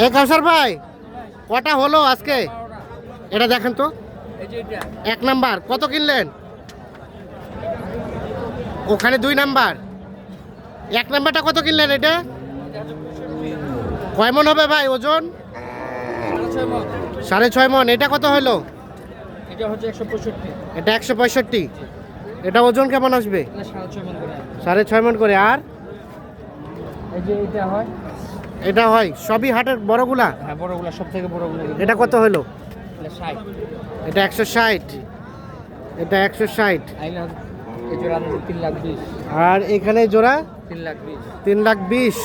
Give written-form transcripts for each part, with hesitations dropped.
এই কাউসার ভাই কটা হলো আজকে? এটা দেখেন তো, 1 নাম্বার কত কিনলেন? ওখানে 2 নাম্বার, 1 নাম্বারটা কত কিনলেন? এটা কয় মন হবে ভাই ওজন? 6.5 মন। এটা কত হলো? এটা 165। এটা ওজন কেমন আসবে? 6.5 মন করে। আর এটা হয় সবই হাটের বড়গুলা? হ্যাঁ বড়গুলা, সব থেকে বড়গুলা। এটা কত হলো? 60। এটা 160। এটা 160। এই জোড়া 3,20,000। আর এখানে জোড়া 3,20,000। 3,20,000।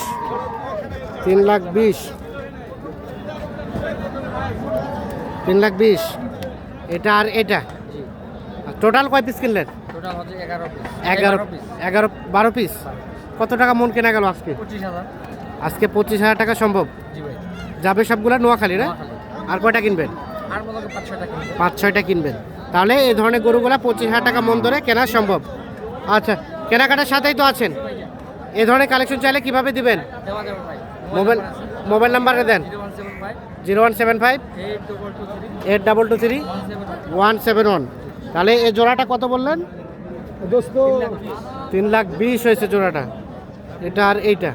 3,20,000। 3,20,000। এটা আর এটা জি। টোটাল কয় পিস কিনলেন? টোটাল হচ্ছে 11 পিস। 12 পিস। কত টাকা মন কেনা গেল আজকে? 25,000। আজকে 25,000 টাকা সম্ভব জি ভাই। যাবে সবগুলা নোয়াখালী না? আর কয়টা কিনবেন? আর মনে হয় 5-6 টাকা। 5-6টা কিনবেন। তাহলে এই ধরনের গরুগুলা 25,000 টাকা মন ধরে কেনা সম্ভব। আচ্ছা, কেনাকাটার সাথেই তো আছেন। এই ধরনের কালেকশন চাইলে কিভাবে দিবেন? দেওয়া যাবে ভাই। মোবাইল নাম্বারে দেন। 0175 0175 8223 8223 171। তাহলে এই জোড়াটা কত বললেন দোস্ত? 3,20,000 হয়েছে জোড়াটা। এটা আর এইটা